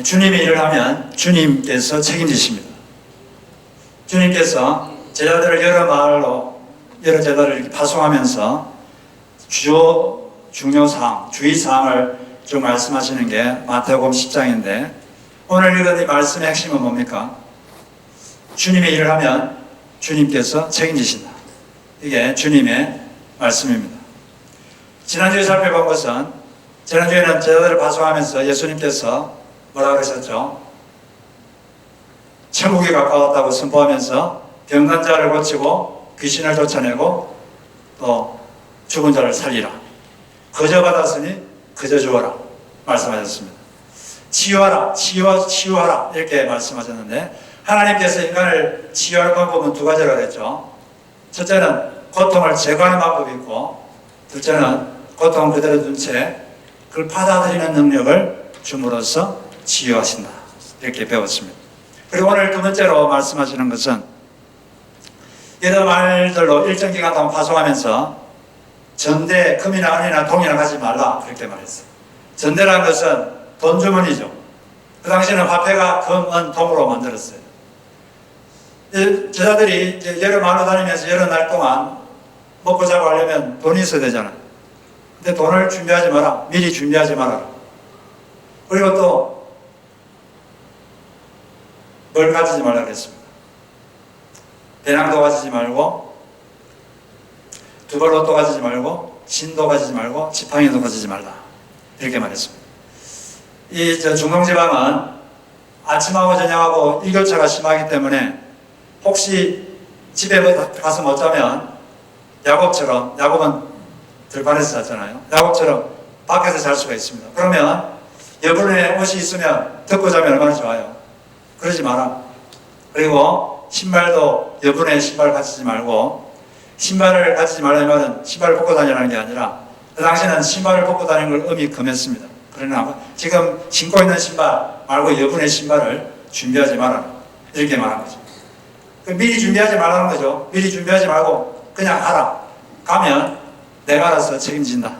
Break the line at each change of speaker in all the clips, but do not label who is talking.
주님이 일을 하면 주님께서 책임지십니다. 주님께서 제자들을 여러 마을로 여러 제자들을 파송하면서 주요 중요사항, 주의사항을 쭉 말씀하시는 게 마태복음 10장인데 오늘 읽은 이 말씀의 핵심은 뭡니까? 주님이 일을 하면 주님께서 책임지신다. 이게 주님의 말씀입니다. 지난주에 살펴본 것은 지난주에는 제자들을 파송하면서 예수님께서 뭐라고 하셨죠? 천국이 가까웠다고 선포하면서 병든 자를 고치고 귀신을 쫓아내고 또 죽은 자를 살리라. 거저 받았으니 거저 주어라 말씀하셨습니다. 치유하라, 치유하라 이렇게 말씀하셨는데 하나님께서 인간을 치유하는 방법은 두 가지라고 했죠. 첫째는 고통을 제거하는 방법이 있고 둘째는 고통을 그대로 둔 채 그걸 받아들이는 능력을 줌으로써 치유하신다. 이렇게 배웠습니다. 그리고 오늘 두 번째로 말씀하시는 것은 여러 말들로 일정 기간 동안 파송하면서 전대, 금이나 은이나 동이나 가지 말라 그렇게 말했어요. 전대라는 것은 돈 주머니죠. 그 당시에는 화폐가 금, 은, 동으로 만들었어요. 제자들이 이제 여러 마을로 다니면서 여러 날 동안 먹고 자고 하려면 돈이 있어야 되잖아요. 근데 돈을 준비하지 마라. 미리 준비하지 마라. 그리고 또 뭘 가지지 말라 그랬습니다. 배낭도 가지지 말고 두벌옷도 가지지 말고 신도 가지지 말고 지팡이도 가지지 말라. 이렇게 말했습니다. 이 중동지방은 아침하고 저녁하고 일교차가 심하기 때문에 혹시 집에 가서 못 자면 야곱처럼, 야곱은 들판에서 잤잖아요. 야곱처럼 밖에서 잘 수가 있습니다. 그러면 여분의 옷이 있으면 덮고 자면 얼마나 좋아요. 그러지 마라. 그리고 신발도 여분의 신발 가지지 말고 신발을 가지지 말라는 말은 신발을 벗고 다니라는 게 아니라 그 당시에는 신발을 벗고 다니는 걸 의미 금했습니다. 그러나 지금 신고 있는 신발 말고 여분의 신발을 준비하지 마라. 이렇게 말한 거죠. 미리 준비하지 말라는 거죠. 미리 준비하지 말고 그냥 하라. 가면 내가 알아서 책임진다.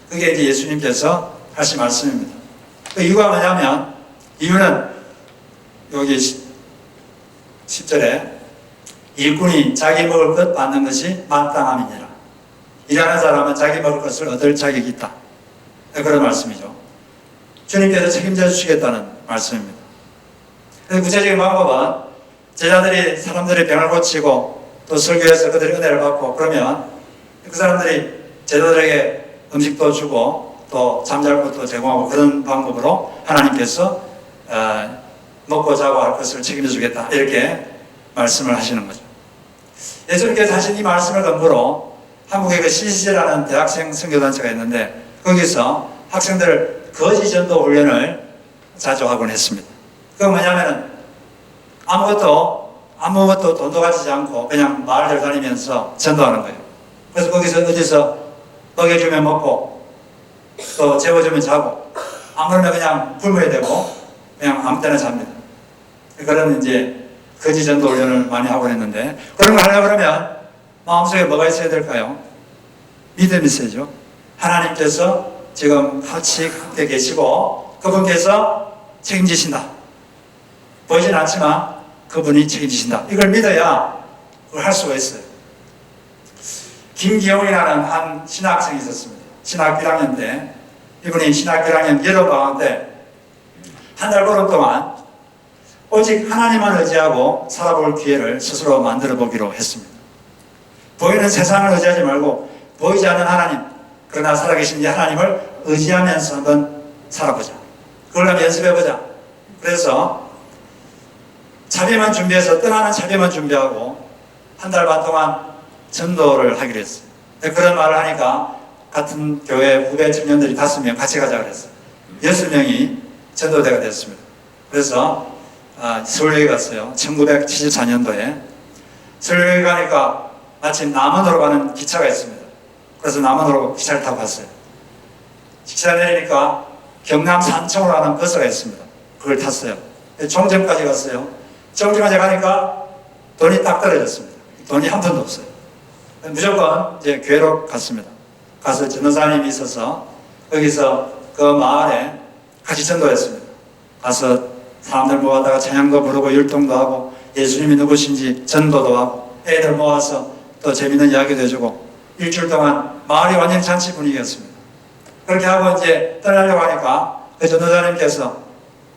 그게 이제 예수님께서 하신 말씀입니다. 그 이유가 뭐냐면 이유는 여기 10절에 일꾼이 자기 먹을 것 받는 것이 마땅함이니라. 일하는 사람은 자기 먹을 것을 얻을 자격이 있다. 그런 말씀이죠. 주님께서 책임져 주시겠다는 말씀입니다. 구체적인 방법은 제자들이 사람들의 병을 고치고 또 설교해서 그들의 은혜를 받고 그러면 그 사람들이 제자들에게 음식도 주고 또 잠잘 곳도 제공하고 그런 방법으로 하나님께서 먹고 자고 할 것을 책임져 주겠다. 이렇게 말씀을 하시는 거죠. 예수님께서 하신 이 말씀을 근거로 한국에 그 CCC라는 대학생 선교단체가 있는데 거기서 학생들 거지 전도 훈련을 자주 하곤 했습니다. 그건 뭐냐면은 아무것도 돈도 가지지 않고 그냥 마을을 다니면서 전도하는 거예요. 그래서 거기서 어디서 먹여주면 먹고 또 재워주면 자고 안 그러면 그냥 굶어야 되고 그냥 아무 때나 잡니다. 그런 이제 거지 전도 훈련을 많이 하고 했는데 그런 걸 하려고 그러면 마음속에 뭐가 있어야 될까요? 믿음이 있어야죠. 하나님께서 지금 같이 함께 계시고 그분께서 책임지신다. 보이진 않지만 그분이 책임지신다. 이걸 믿어야 그걸 할 수가 있어요. 김기용이라는 한 신학생이 있었습니다. 신학 1학년 때 이분이 신학 1학년 여름방학 때 한 달 보름 동안 오직 하나님만 의지하고 살아볼 기회를 스스로 만들어 보기로 했습니다. 보이는 세상을 의지하지 말고 보이지 않는 하나님, 그러나 살아계신 이 하나님을 의지하면서 한번 살아보자. 그걸 한번 연습해보자. 그래서 차비만 준비해서 떠나는 차비만 준비하고 한 달 반 동안 전도를 하기로 했어요. 그런 말을 하니까 같은 교회 후배 청년들이 5명 같이 가자 그랬어요. 6명이 전도대가 됐습니다. 그래서 서울역에 갔어요. 1974년도에. 서울역에 가니까 마침 남원으로 가는 기차가 있습니다. 그래서 남원으로 기차를 타고 갔어요. 기차 내리니까 경남 산청으로 가는 버스가 있습니다. 그걸 탔어요. 종점까지 갔어요. 종점까지 가니까 돈이 딱 떨어졌습니다. 돈이 한 푼도 없어요. 무조건 이제 교회로 갔습니다. 가서 전도사님이 있어서 거기서 그 마을에 같이 전도했습니다. 가서 사람들 모아다가 찬양도 부르고 율동도 하고 예수님이 누구신지 전도도 하고 애들 모아서 또 재밌는 이야기도 해주고 일주일 동안 마을이 완전 잔치 분위기였습니다. 그렇게 하고 이제 떠나려고 하니까 그 전도사님께서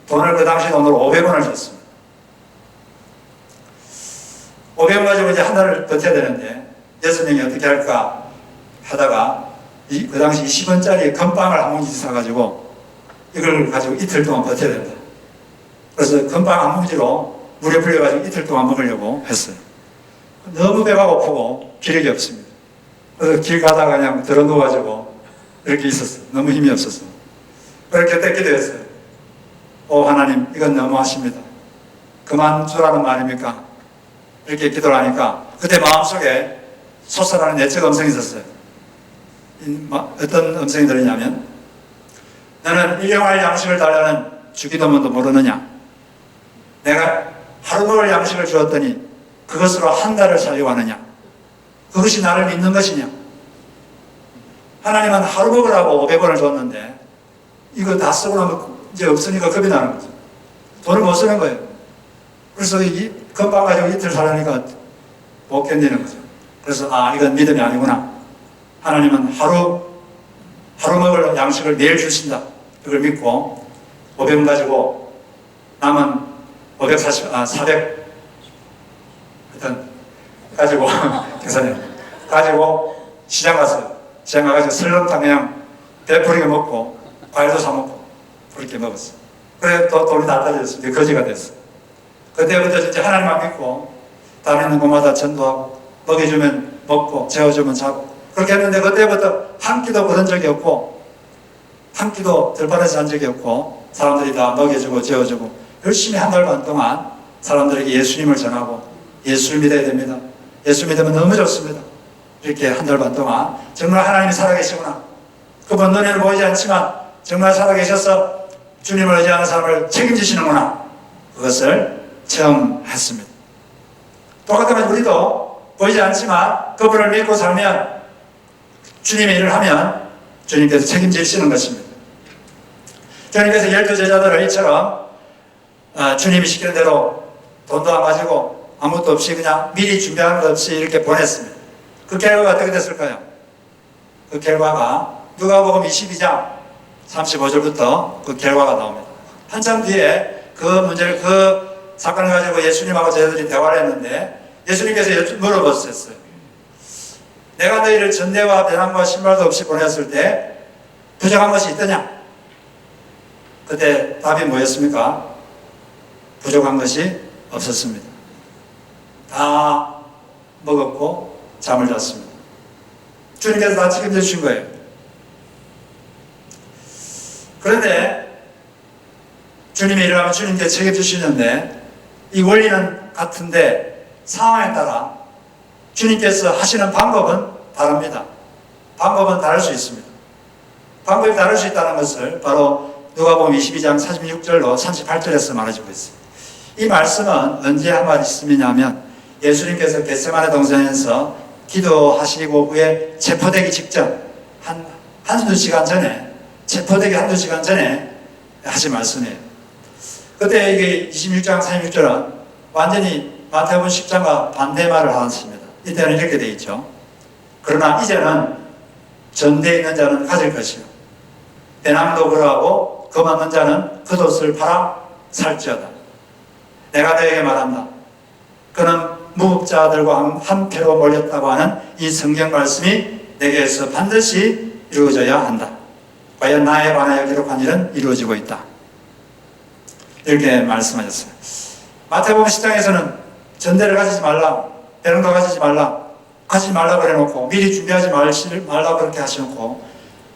돈을 그 당시 돈으로 500원을 줬습니다. 500원 가지고 이제 한 달을 버텨야 되는데 예수님이 어떻게 할까 하다가 그 당시 20원짜리 건빵을 한 뭉치 사가지고 이걸 가지고 이틀 동안 버텨야 된다. 그래서 건빵 한 뭉치로 물에 불려가지고 이틀 동안 먹으려고 했어요. 너무 배가 고프고 기력이 없습니다. 그래서 길 가다가 그냥 들어 누워가지고 이렇게 있었어요. 너무 힘이 없었어요. 그렇게 때 기도했어요. 오 하나님, 이건 너무하십니다. 그만 주라는 말입니까? 이렇게 기도를 하니까 그때 마음속에 솟아나는 내적 음성이 있었어요. 어떤 음성이 들리냐면, 너는 일용할 양식을 달라는 주기도문도 모르느냐? 내가 하루 먹을 양식을 주었더니 그것으로 한 달을 살려고 하느냐? 그것이 나를 믿는 것이냐? 하나님은 하루 먹으라고 500원을 줬는데 이거 다 쓰고 나면 이제 없으니까 겁이 나는 거죠. 돈을 못 쓰는 거예요. 그래서 이 건빵 가지고 이틀 살라니까 못 견디는 거죠. 그래서 이건 믿음이 아니구나. 하나님은 하루 먹을 양식을 매일 주신다. 이걸 믿고 500원 가지고 남은 400 일단 가지고 계산해 가지고 시장 갔어요. 시장 가가지고 설렁탕 그냥 배부르게 먹고 과일도 사 먹고 그렇게 먹었어요. 그래 또 돈이 다 떨어졌어요. 거지가 됐어요. 그때부터 진짜 하나님만 믿고 다니는 곳마다 전도하고 먹여주면 먹고 재워주면 자고 그렇게 했는데 그때부터 한 끼도 그런 적이 없고 한 끼도 들판에서 한 적이 없고 사람들이 다 먹여주고 재워주고 열심히 한 달 반 동안 사람들에게 예수님을 전하고 예수를 믿어야 됩니다. 예수 믿으면 너무 좋습니다. 이렇게 한 달 반 동안 정말 하나님이 살아계시구나. 그분 눈에는 보이지 않지만 정말 살아계셔서 주님을 의지하는 사람을 책임지시는구나. 그것을 체험했습니다. 똑같은 우리도 보이지 않지만 그분을 믿고 살면 주님의 일을 하면 주님께서 책임지시는 것입니다. 주님께서 12제자들을 이처럼 주님이 시키는 대로 돈도 안 가지고 아무것도 없이 그냥 미리 준비하는 것 없이 이렇게 보냈습니다. 그 결과가 어떻게 됐을까요? 그 결과가 누가복음 22장 35절부터 그 결과가 나옵니다. 한참 뒤에 그 문제를 그 사건을 가지고 예수님하고 제자들이 대화를 했는데 예수님께서 물어보셨어요. 내가 너희를 전대와 배낭과 신발도 없이 보냈을 때 부족한 것이 있더냐? 그때 답이 뭐였습니까? 부족한 것이 없었습니다. 다 먹었고 잠을 잤습니다. 주님께서 다 책임져 주신 거예요. 그런데 주님이 일을 하면 주님께 책임져 주시는데 이 원리는 같은데 상황에 따라 주님께서 하시는 방법은 다릅니다. 방법은 다를 수 있습니다. 방법이 다를 수 있다는 것을 바로 누가복음 22장 46절로 38절에서 말해주고 있습니다. 이 말씀은 언제 한 말씀이냐면 예수님께서 겟세마네 동산에서 기도하시고 후에 체포되기 직전 한두 시간 전에 체포되기 한두 시간 전에 하신 말씀이에요. 그때 이게 26장 36절은 완전히 마태복음 10장과 반대 말을 하셨습니다. 이때는 이렇게 되어 있죠. 그러나 이제는 전대에 있는 자는 가질 것이요 배낭도 그러하고 금 없는 자는 겉옷을 팔아 살지어다. 내가 너에게 말한다. 그는 무법자들과 한패로 몰렸다고 하는 이 성경 말씀이 내게서 반드시 이루어져야 한다. 과연 나에 관하여 기록한 일은 이루어지고 있다. 이렇게 말씀하셨어요. 마태복음 10장에서는 전대를 가지지 말라, 배낭도 가지지 말라, 가지지 말라 그래놓고 미리 준비하지 말라 그렇게 하셔놓고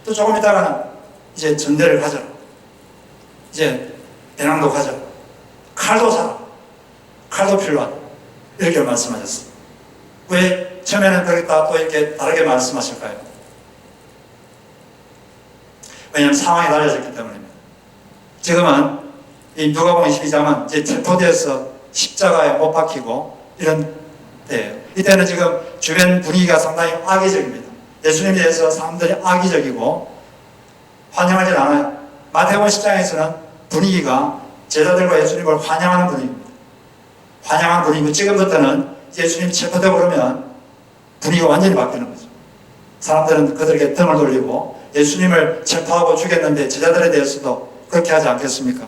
또 조금 있다가는 이제 전대를 가져라, 이제 배낭도 가져라, 칼도 사라, 칼도 필요하다 이렇게 말씀하셨어요. 왜 처음에는 그렇다 또 이렇게 다르게 말씀하실까요? 왜냐하면 상황이 달라졌기 때문입니다. 지금은 이 누가복음 22장은 이제 체포되어서 십자가에 못 박히고 이런 때예요. 이때는 지금 주변 분위기가 상당히 악의적입니다. 예수님에 대해서 사람들이 악의적이고 환영하지 않아요. 마태복음 10장에서는 분위기가 제자들과 예수님을 환영하는 분위기입니다. 환영하는 분위기고 지금부터는 예수님 체포되고 그러면 분위기가 완전히 바뀌는 거죠. 사람들은 그들에게 등을 돌리고 예수님을 체포하고 죽였는데 제자들에 대해서도 그렇게 하지 않겠습니까?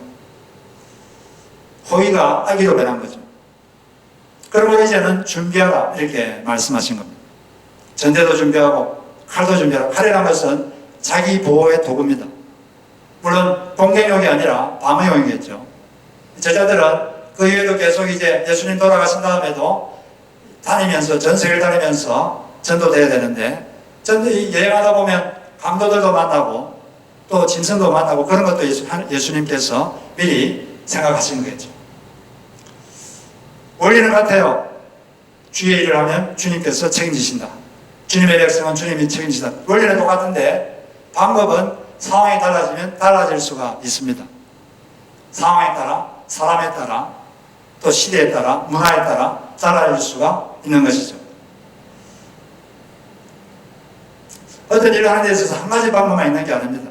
호의가 악의로 변한 거죠. 그러므로 이제는 준비하라 이렇게 말씀하신 겁니다. 전대도 준비하고 칼도 준비하라. 칼이라는 것은 자기 보호의 도구입니다. 물론 공격용이 아니라 방어용이겠죠. 제자들은 그 이후에도 계속 이제 예수님 돌아가신 다음에도 다니면서 전 세계를 다니면서 전도돼야 되는데 여행하다 보면 강도들도 만나고 또 짐승도 만나고 그런 것도 예수님께서 미리 생각하신 거겠죠. 원리는 같아요. 주의 일을 하면 주님께서 책임지신다. 주님의 백성은 주님이 책임지신다. 원리는 똑같은데 방법은 상황이 달라지면 달라질 수가 있습니다. 상황에 따라, 사람에 따라, 또 시대에 따라, 문화에 따라 달라질 수가 있는 것이죠. 어떤 일을 하는 데 있어서 한 가지 방법만 있는 게 아닙니다.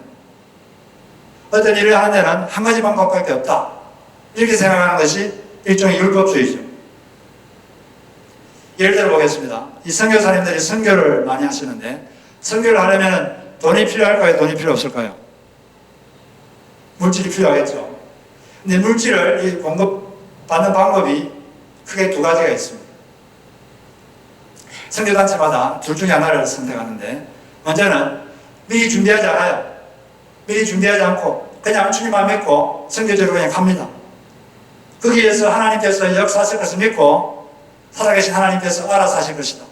어떤 일을 하는 데는 한 가지 방법밖에 없다. 이렇게 생각하는 것이 일종의 율법주의죠. 예를 들어 보겠습니다. 이 선교사님들이 선교를 많이 하시는데 선교를 하려면 돈이 필요할까요? 돈이 필요 없을까요? 물질이 필요하겠죠. 근데 물질을 공급받는 방법이 크게 두 가지가 있습니다. 선교단체마다 둘 중에 하나를 선택하는데 먼저는 미리 준비하지 않아요. 미리 준비하지 않고 그냥 주님만 믿고 선교제로 그냥 갑니다. 거기에서 하나님께서 역사하실 것을 믿고 살아계신 하나님께서 알아서 하실 것이다.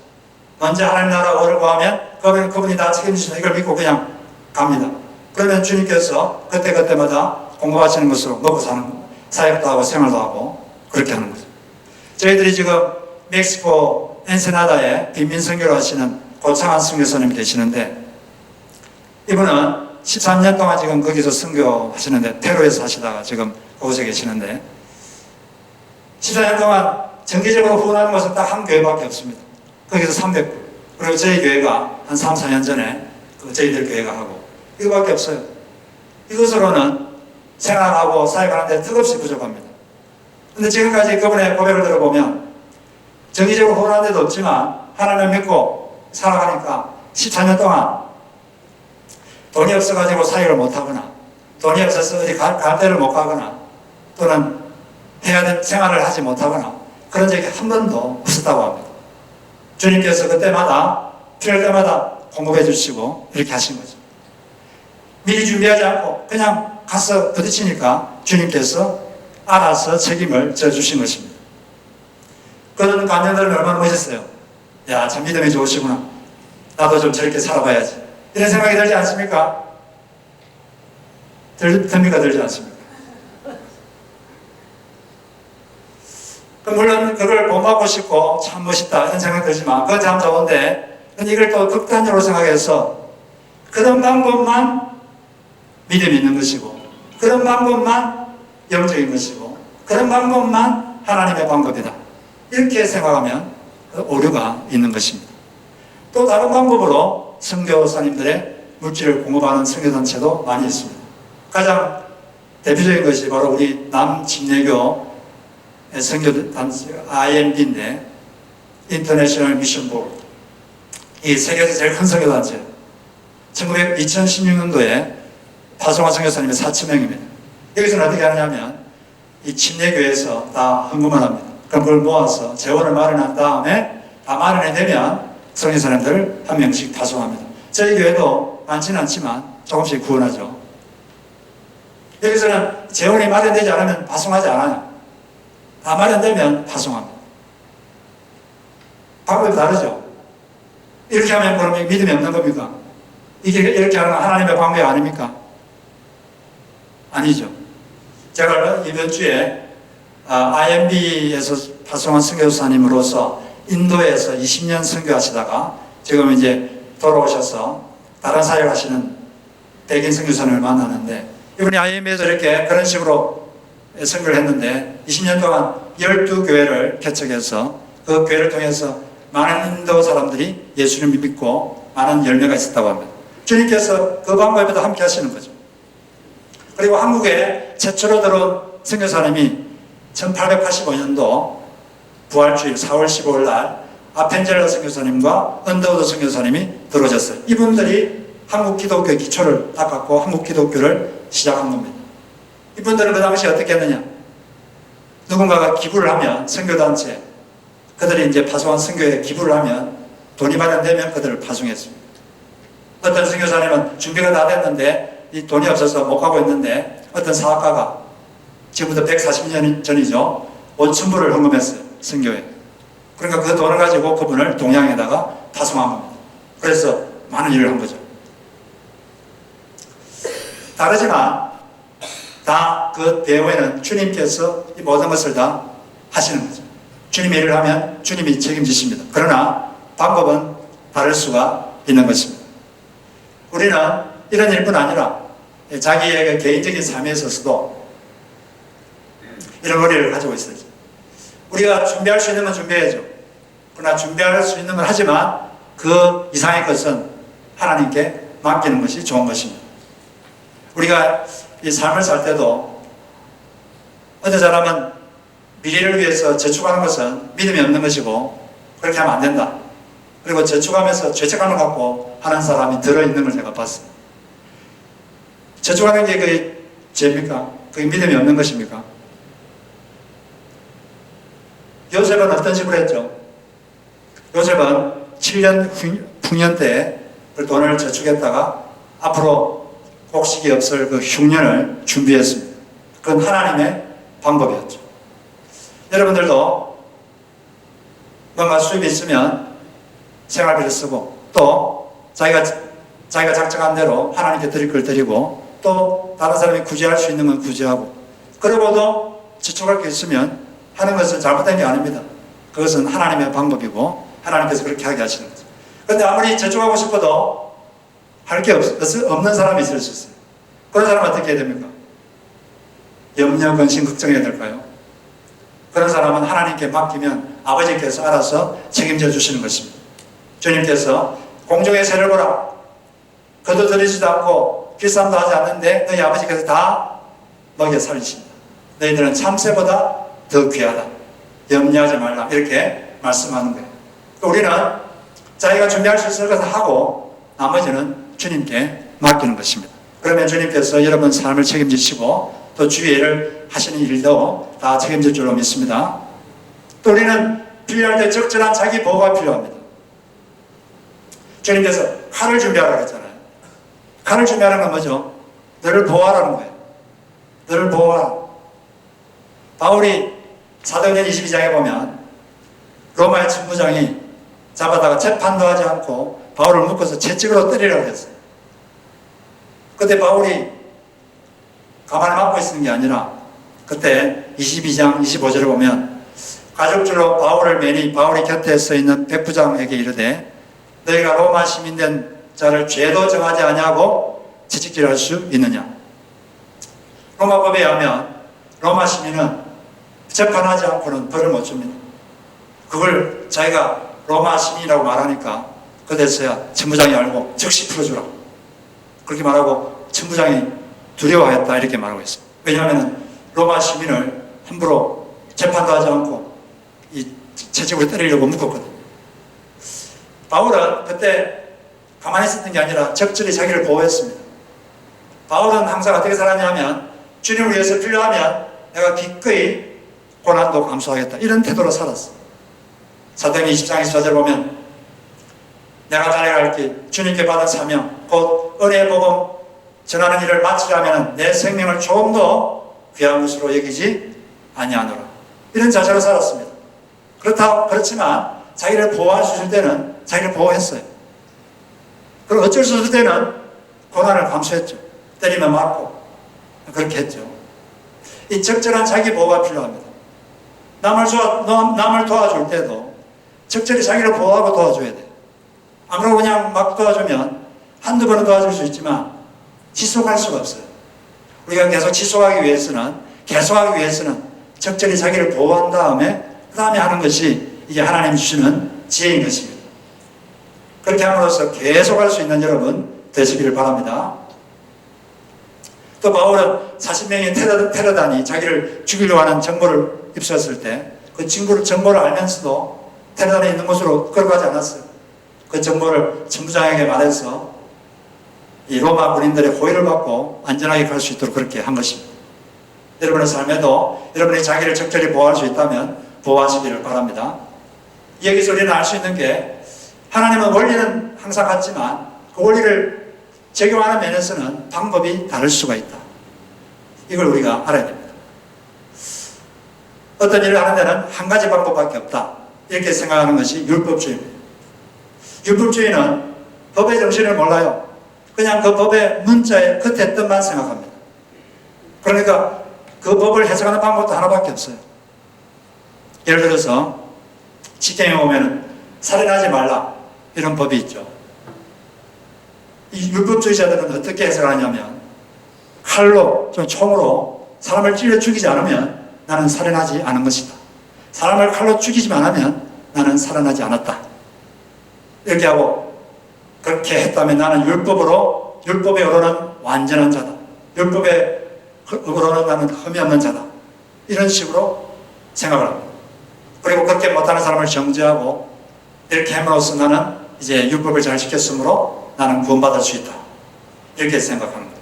먼저 하나님 나라 오를 구하면 그분이 다 책임지시는 이걸 믿고 그냥 갑니다. 그러면 주님께서 그때그때마다 공급하시는 것으로 먹고 사는 사역도 하고 생활도 하고 그렇게 하는 거죠. 저희들이 지금 멕시코 엔세나다에 빈민 선교를 하시는 고창한 선교사님 계시는데 이분은 13년 동안 지금 거기서 선교하시는데 페루에서 하시다가 지금 그곳에 계시는데 14년 동안 정기적으로 후원하는 것은 딱 한 교회밖에 없습니다. 거기서 300불. 그리고 저희 교회가 한 3, 4년 전에 저희들 교회가 하고 이거밖에 없어요. 이것으로는 생활하고 사역하는데 턱없이 부족합니다. 근데 지금까지 그분의 고백을 들어보면 정기적으로 후원하는 데도 없지만 하나님을 믿고 살아가니까 14년 동안 돈이 없어가지고 사역을 못하거나 돈이 없어서 어디 갈 데를 못 가거나 또는 해야 될 생활을 하지 못하거나 그런 적이 한 번도 없었다고 합니다. 주님께서 그때마다 필요할 때마다 공급해 주시고 이렇게 하신 거죠. 미리 준비하지 않고 그냥 가서 부딪히니까 주님께서 알아서 책임을 져주신 것입니다. 그런 감정들은 얼마나 멋있어요. 야, 참 믿음이 좋으시구나. 나도 좀 저렇게 살아봐야지. 이런 생각이 들지 않습니까? 듭니까? 들지 않습니까? 물론 그걸 본받고 싶고 참 멋있다 이런 생각이 들지만 그건 참 좋은데 이걸 또 극단적으로 생각해서 그런 방법만 믿음이 있는 것이고 그런 방법만 영적인 것이고 그런 방법만 하나님의 방법이다 이렇게 생각하면 오류가 있는 것입니다. 또 다른 방법으로 선교사님들의 물질을 공급하는 선교단체도 많이 있습니다. 가장 대표적인 것이 바로 우리 남침례교 선교단체 IMB인데 인터내셔널 미션 보드 이 세계에서 제일 큰 선교단체 2016년도에 파송한 선교사님이 4,000명입니다. 여기서는 어떻게 하느냐면 이 침례교회에서 다 헌금을 합니다. 그럼 그걸 모아서 재원을 마련한 다음에 다 마련해내면 선교사님들 한 명씩 파송합니다. 저희 교회도 많지는 않지만 조금씩 구원하죠. 여기서는 재원이 마련되지 않으면 파송하지 않아요. 다 마련되면 파송합니다. 방법이 다르죠. 이렇게 하면 그러면 믿음이 없는 겁니까? 이렇게 하는 건 하나님의 방법이 아닙니까? 아니죠. 제가 이번 주에 IMB에서 파송한 선교사님으로서 인도에서 20년 선교하시다가 지금 이제 돌아오셔서 다른 사역을 하시는 백인 선교사님을 만나는데 이분이 IMB에서 이렇게 그런 식으로 선교를 했는데 20년 동안 12교회를 개척해서 그 교회를 통해서 많은 인도 사람들이 예수님을 믿고 많은 열매가 있었다고 합니다. 주님께서 그 방법에도 함께 하시는 거죠. 그리고 한국에 최초로 들어온 선교사님이 1885년도 부활주일 4월 15일 날 아펜젤러 선교사님과 언더우드 선교사님이 들어오셨어요. 이분들이 한국 기독교의 기초를 닦았고 한국 기독교를 시작한 겁니다. 이분들은 그 당시에 어떻게 했느냐? 누군가가 기부를 하면 선교단체 그들이 이제 파송한 선교에 기부를 하면 돈이 마련되면 그들을 파송했습니다. 어떤 선교사님은 준비가 다 됐는데 이 돈이 없어서 못 가고 있는데 어떤 사학가가 지금부터 140년 전이죠. 5,000불을 헌금했어요. 선교에. 그러니까 그 돈을 가지고 그분을 동양에다가 파송한 겁니다. 그래서 많은 일을 한 거죠. 다르지만 다 그 배후에는 주님께서 이 모든 것을 다 하시는 거죠. 주님이 일을 하면 주님이 책임지십니다. 그러나 방법은 다를 수가 있는 것입니다. 우리는 이런 일뿐 아니라 자기의 개인적인 삶에 있어서도 이런 의리를 가지고 있어요. 우리가 준비할 수 있는 건 준비해야죠. 그러나 준비할 수 있는 건 하지만 그 이상의 것은 하나님께 맡기는 것이 좋은 것입니다. 우리가 이 삶을 살 때도 어떤 사람은 미래를 위해서 저축하는 것은 믿음이 없는 것이고 그렇게 하면 안 된다. 그리고 저축하면서 죄책감을 갖고 하는 사람이 들어있는 걸 제가 봤어요. 저축하는 게 그게 죄입니까? 그게 믿음이 없는 것입니까? 요셉은 어떤 식으로 했죠? 요셉은 7년 풍년 때 그 돈을 저축했다가 앞으로 곡식이 없을 그 흉년을 준비했습니다. 그건 하나님의 방법이었죠. 여러분들도 뭔가 수입이 있으면 생활비를 쓰고 또 자기가 작정한 대로 하나님께 드릴 걸 드리고 또 다른 사람이 구제할 수 있는 건 구제하고 그러고도 저축할 게 있으면 하는 것은 잘못된 게 아닙니다. 그것은 하나님의 방법이고 하나님께서 그렇게 하게 하시는 거죠. 그런데 아무리 저축하고 싶어도 할 게 없는 사람이 있을 수 있어요. 그런 사람은 어떻게 해야 됩니까? 염려, 근심, 걱정해야 될까요? 그런 사람은 하나님께 맡기면 아버지께서 알아서 책임져 주시는 것입니다. 주님께서 공중의 새를 보라. 거두들이지도 않고 비쌈도 하지 않는데 너희 아버지께서 다 먹여 살리신다. 너희들은 참새보다 더 귀하다. 염려하지 말라. 이렇게 말씀하는 거예요. 우리는 자기가 준비할 수 있을 것을 하고 나머지는 주님께 맡기는 것입니다. 그러면 주님께서 여러분 삶을 책임지시고 또 주의 일을 하시는 일도 다 책임질 줄로 믿습니다. 또 우리는 필요할 때 적절한 자기 보호가 필요합니다. 주님께서 칼을 준비하라고 했잖아요. 칼을 준비하는 건 뭐죠? 너를 보호하라는 거예요. 너를 보호하라. 바울이 사도행전 22장에 보면 로마의 천부장이 잡아다가 재판도 하지 않고 바울을 묶어서 채찍으로 때리라고 했어요. 그때 바울이 가만히 맞고 있는 게 아니라 그때 22장 25절을 보면 가죽줄로 바울을 매니 바울이 곁에 서 있는 백부장에게 이르되 너희가 로마 시민된 자를 죄도 정하지 아니하고 채찍질할 수 있느냐. 로마법에 의하면 로마 시민은 재판하지 않고는 벌을 못 줍니다. 그걸 자기가 로마 시민이라고 말하니까 그때서야 천부장이 알고 즉시 풀어주라. 그렇게 말하고 천부장이 두려워했다 이렇게 말하고 있어요. 왜냐하면 로마 시민을 함부로 재판도 하지 않고 이 채찍으로 때리려고 묶었거든. 바울은 그때 가만히 있었던 게 아니라 적절히 자기를 보호했습니다. 바울은 항상 어떻게 살았냐면 주님을 위해서 필요하면 내가 기꺼이 고난도 감수하겠다 이런 태도로 살았어. 사도행전 20장 24절 보면 내가 전해갈 길 주님께 받은 사명 곧 은혜의 복음 전하는 일을 마치려면 내 생명을 조금 더 귀한 것으로 여기지 아니하노라. 이런 자세로 살았습니다. 그렇지만 자기를 보호할 수 있을 때는 자기를 보호했어요. 그리고 어쩔 수 없을 때는 고난을 감수했죠. 때리면 맞고 그렇게 했죠. 이 적절한 자기 보호가 필요합니다. 남을 도와줄 때도 적절히 자기를 보호하고 도와줘야 돼요. 안 그러고 그냥 막 도와주면 한두 번은 도와줄 수 있지만 지속할 수가 없어요. 우리가 계속 지속하기 위해서는 적절히 자기를 보호한 다음에 그 다음에 하는 것이 이게 하나님이 주시는 지혜인 것입니다. 그렇게 함으로써 계속 할 수 있는 여러분 되시기를 바랍니다. 또 바울은 40명의 테러단이 자기를 죽이려고 하는 정보를 입수했을 때 그 정보를 알면서도 테러단이 있는 곳으로 끌어가지 않았어요. 그 정보를 천부장에게 말해서 이 로마 군인들의 호의를 받고 안전하게 갈 수 있도록 그렇게 한 것입니다. 여러분의 삶에도 여러분이 자기를 적절히 보호할 수 있다면 보호하시기를 바랍니다. 여기서 우리는 알 수 있는 게 하나님은 원리는 항상 같지만 그 원리를 적용하는 면에서는 방법이 다를 수가 있다. 이걸 우리가 알아야 됩니다. 어떤 일을 하는 데는 한 가지 방법밖에 없다. 이렇게 생각하는 것이 율법주의입니다. 율법주의는 법의 정신을 몰라요. 그냥 그 법의 문자의 끝에 뜻만 생각합니다. 그러니까 그 법을 해석하는 방법도 하나밖에 없어요. 예를 들어서 직경에 보면 살인하지 말라 이런 법이 있죠. 이 율법주의자들은 어떻게 해석하냐면 칼로, 총으로 사람을 찔러 죽이지 않으면 나는 살인하지 않은 것이다. 사람을 칼로 죽이지만 하면 나는 살인하지 않았다. 이렇게 하고 그렇게 했다면 나는 율법에 의로는 완전한 자다. 율법에 의로는 나는 흠이 없는 자다. 이런 식으로 생각을 합니다. 그리고 그렇게 못하는 사람을 정죄하고 이렇게 함으로써 나는 이제 율법을 잘 지켰으므로 나는 구원받을 수 있다. 이렇게 생각하는 거예요.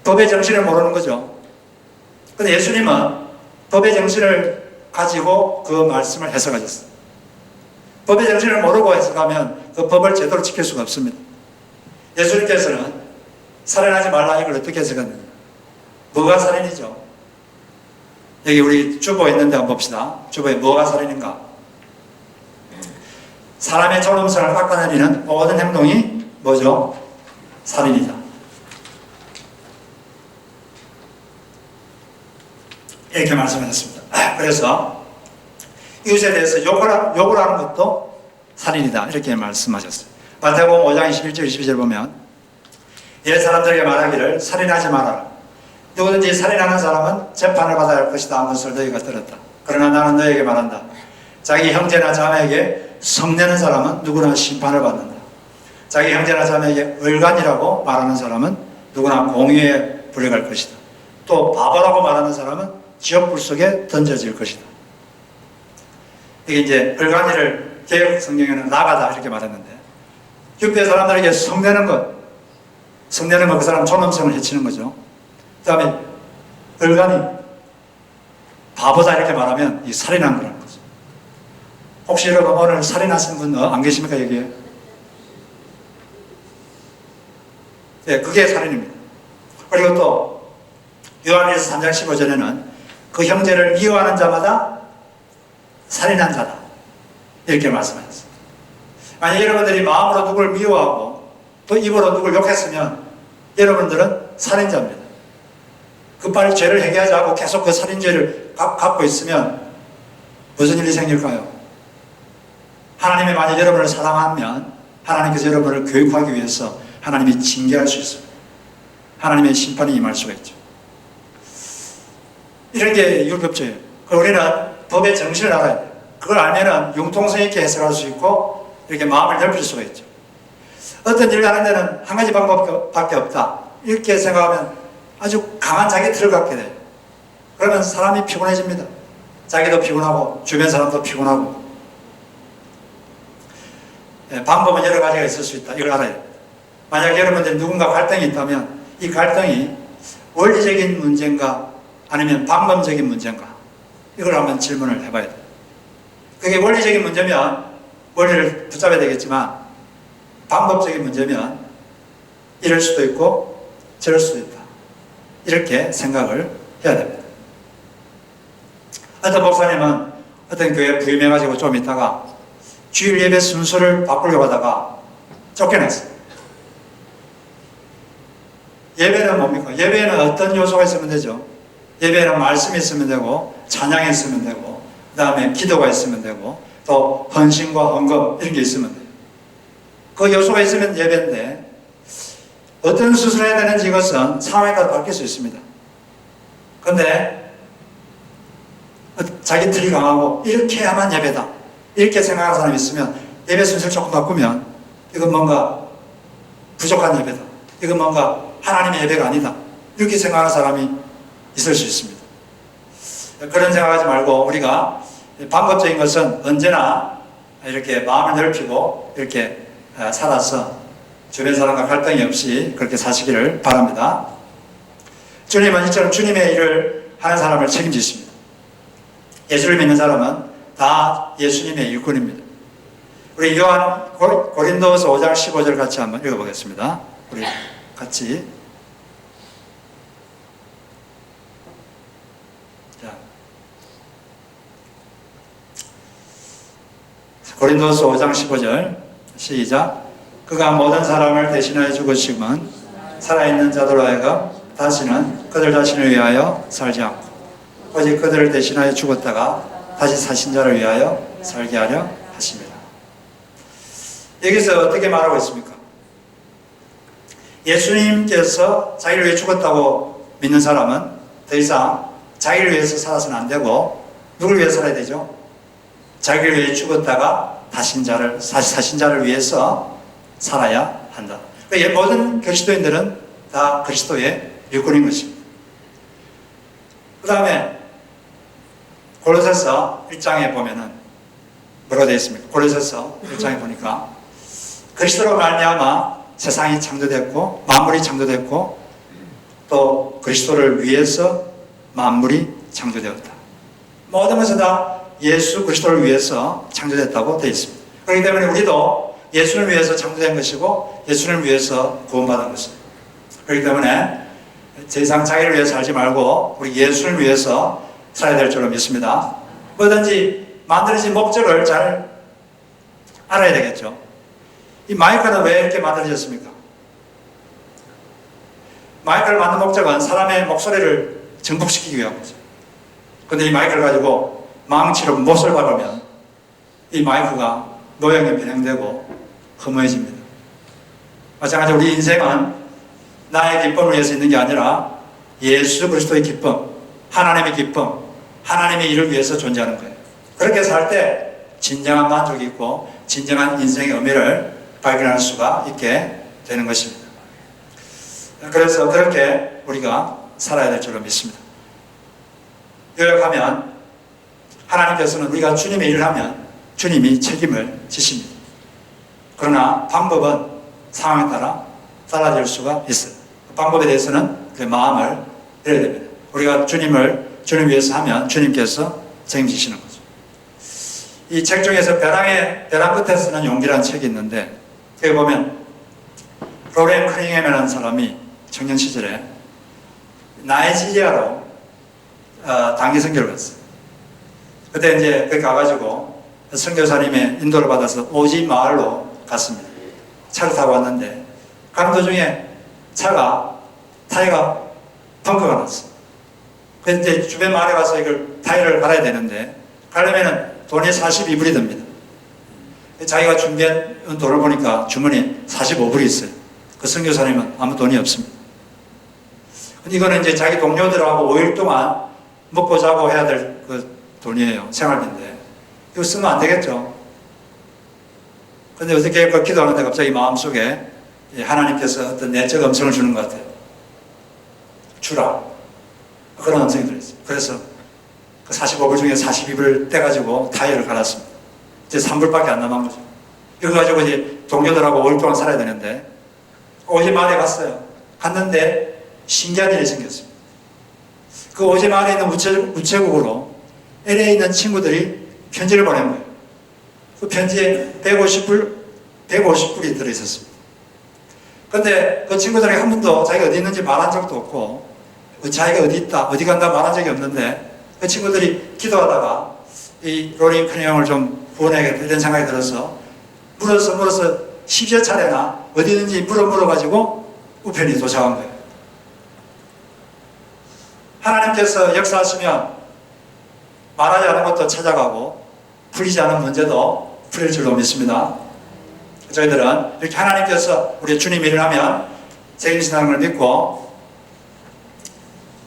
법의 정신을 모르는 거죠. 근데 예수님은 법의 정신을 가지고 그 말씀을 해석하셨어요. 법의 정신을 모르고 해석하면 그 법을 제대로 지킬 수가 없습니다. 예수님께서는 살인하지 말라 이걸 어떻게 해석했느냐. 뭐가 살인이죠? 여기 우리 주보 있는데 한번 봅시다. 주보에 뭐가 살인인가? 사람의 존엄성을 깎아내리는 모든 행동이 뭐죠? 살인이다. 이렇게 말씀하셨습니다. 그래서 이웃에 대해서 욕을 하는 것도 살인이다. 이렇게 말씀하셨어요. 마태복음 5장 21절 22절 보면 옛 사람들에게 말하기를 살인하지 말아라. 누구든지 살인하는 사람은 재판을 받아야 할 것이다 하는 것을 너희가 들었다. 그러나 나는 너희에게 말한다. 자기 형제나 자매에게 성내는 사람은 누구나 심판을 받는다. 자기 형제나 자매에게 얼간이라고 말하는 사람은 누구나 공의에 불려갈 것이다. 또 바보라고 말하는 사람은 지옥불 속에 던져질 것이다. 이게 이제 얼간이를 개혁 성경에는 나가다 이렇게 말했는데 유대 사람들에게 성내는 것 그 사람 존엄성을 해치는 거죠. 그 다음에 얼간이 바보다 이렇게 말하면 이 살인한 거라는 거죠. 혹시 여러분 오늘 살인하신 분 안 계십니까 여기에? 네, 그게 살인입니다. 그리고 또 요한일서 3장 15절에는 그 형제를 미워하는 자마다 살인한 자다 이렇게 말씀하셨습니다. 만약 여러분들이 마음으로 누굴 미워하고 또 입으로 누굴 욕했으면 여러분들은 살인자입니다. 그 빨리 죄를 해결하지 않고 계속 그 살인죄를 갖고 있으면 무슨 일이 생길까요? 하나님이 만약 여러분을 사랑하면 하나님께서 여러분을 교육하기 위해서 하나님이 징계할 수 있습니다. 하나님의 심판이 임할 수가 있죠. 이런 게 율법주의예요. 우리는 법의 정신을 알아야 돼요. 그걸 알면은 융통성 있게 해석할 수 있고 이렇게 마음을 넓힐 수가 있죠. 어떤 일을 하는 데는 한 가지 방법밖에 없다. 이렇게 생각하면 아주 강한 자기 틀을 갖게 돼요. 그러면 사람이 피곤해집니다. 자기도 피곤하고 주변 사람도 피곤하고. 방법은 여러 가지가 있을 수 있다. 이걸 알아야 돼요. 만약 여러분들이 누군가 갈등이 있다면 이 갈등이 원리적인 문제인가 아니면 방법적인 문제인가 이걸 한번 질문을 해봐야 돼요. 그게 원리적인 문제면 원리를 붙잡아야 되겠지만 방법적인 문제면 이럴 수도 있고 저럴 수도 있다. 이렇게 생각을 해야 됩니다. 어떤 목사님은 어떤 교회에 부임해가지고 좀 있다가 주일 예배 순서를 바꾸려고 하다가 쫓겨났어요. 예배는 뭡니까? 예배에는 어떤 요소가 있으면 되죠? 예배는 말씀이 있으면 되고 찬양이 있으면 되고 그 다음에 기도가 있으면 되고 또 헌신과 헌금 이런 게 있으면 돼요. 그 요소가 있으면 예배인데 어떤 수술을 해야 되는지 이것은 상황에 따라 바뀔 수 있습니다. 그런데 자기 틀이 강하고 이렇게 해야만 예배다 이렇게 생각하는 사람이 있으면 예배 순서를 조금 바꾸면 이건 뭔가 부족한 예배다. 이건 뭔가 하나님의 예배가 아니다. 이렇게 생각하는 사람이 있을 수 있습니다. 그런 생각하지 말고 우리가 방법적인 것은 언제나 이렇게 마음을 넓히고 이렇게 살아서 주변 사람과 갈등이 없이 그렇게 사시기를 바랍니다. 주님은 이처럼 주님의 일을 하는 사람을 책임지십니다. 예수를 믿는 사람은 다 예수님의 일꾼입니다. 우리 요한 고린도서 5장 15절 같이 한번 읽어보겠습니다. 우리 같이. 자, 고린도서 5장 15절 시작. 그가 모든 사람을 대신하여 죽으시면 살아있는 자들로 하여금 다시는 그들 자신을 위하여 살지 않고 오직 그들을 대신하여 죽었다가 다시 사신 자를 위하여 살게 하려 하십니다. 여기서 어떻게 말하고 있습니까? 예수님께서 자기를 위해 죽었다고 믿는 사람은 더 이상 자기를 위해서 살아서는 안 되고 누굴 위해 살아야 되죠? 자기를 위해 죽었다가 사신 자를 위해서 살아야 한다. 모든 그리스도인들은 다 그리스도의 일꾼인 것입니다. 그 다음에 골로새서 1장에 보면은 뭐라고 되어 있습니까? 골로새서 1장에 보니까 그리스도로 말미암아 세상이 창조됐고 만물이 창조됐고 또 그리스도를 위해서 만물이 창조되었다. 모든 것은 다 예수 그리스도를 위해서 창조됐다고 되어 있습니다. 그렇기 때문에 우리도 예수를 위해서 창조된 것이고 예수를 위해서 구원받은 것입니다. 그렇기 때문에 더 이상 자기를 위해서 살지 말고 우리 예수를 위해서 살아야 될 줄로 믿습니다. 뭐든지 만들어진 목적을 잘 알아야 되겠죠. 이 마이크는 왜 이렇게 만들어졌습니까? 마이크를 만든 목적은 사람의 목소리를 증폭시키기 위한 거죠. 그런데 이 마이크를 가지고 망치로 못을 박으면 이 마이크가 노형이 변형되고 허무해집니다. 마찬가지로 우리 인생은 나의 기쁨을 위해서 있는 게 아니라 예수 그리스도의 기쁨, 하나님의 기쁨, 하나님의 일을 위해서 존재하는 거예요. 그렇게 살 때 진정한 만족이 있고 진정한 인생의 의미를 발견할 수가 있게 되는 것입니다. 그래서 그렇게 우리가 살아야 될 줄로 믿습니다. 요약하면 하나님께서는 우리가 주님의 일을 하면 주님이 책임을 지십니다. 그러나 방법은 상황에 따라 달라질 수가 있어요. 그 방법에 대해서는 그 마음을 내야 됩니다. 우리가 주님을 위해서 하면 주님께서 책임지시는 거죠. 이 책 중에서 벼랑 끝에 쓰는 용기라는 책이 있는데 여기 보면 로렌 크닝햄이라는 사람이 청년 시절에 나이지리아로 단기 선교를 갔어요. 그때 이제 거기 가가지고 선교사님의 인도를 받아서 오지 마을로 갔습니다. 차를 타고 왔는데 가는 도중에 차가 타이어가 펑크가 났어. 그래서 이제 주변 마을에 가서 이걸 타이어를 갈아야 되는데 가려면은 돈이 42불이 듭니다. 자기가 준비한 돈을 보니까 주머니에 45불이 있어요. 그 선교사님은 아무 돈이 없습니다. 이거는 이제 자기 동료들하고 5일 동안 먹고 자고 해야 될 그 돈이에요. 생활비인데 이거 쓰면 안 되겠죠. 근데 어떻게 그 기도하는데 갑자기 마음속에 하나님께서 어떤 내적 음성을 주는 것 같아요. 주라. 그런 음성이 들렸어요. 그래서 그 45불 중에 42불 떼가지고 타이어를 갈았습니다. 이제 3불밖에 안 남은 거죠. 이거 가지고 이제 동료들하고 5일 동안 살아야 되는데 오지 마을에 갔어요. 갔는데 신기한 일이 생겼습니다. 그 오지 마을에 있는 우체국으로 LA에 있는 친구들이 편지를 보낸 거예요. 그 편지에 150불이 들어있었습니다. 근데 그 친구들이 한 번도 자기가 어디 있는지 말한 적도 없고 자기가 어디 있다, 어디 간다 말한 적이 없는데 그 친구들이 기도하다가 이 로렌 크닝햄을 좀 구원해야겠다 이런 생각이 들어서 물어서 10여 차례나 어디 있는지 물어가지고 우편이 도착한 거예요. 하나님께서 역사하시면 말하지 않은 것도 찾아가고 풀리지 않은 문제도 풀릴 줄로 믿습니다. 저희들은 이렇게 하나님께서 우리 주님 일을 하면 책임신앙을 믿고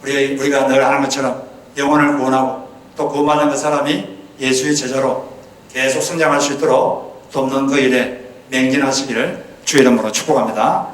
우리가 늘 하는 것처럼 영혼을 구원하고 또 구원받은 그 사람이 예수의 제자로 계속 성장할 수 있도록 돕는 그 일에 맹진하시기를 주의 이름으로 축복합니다.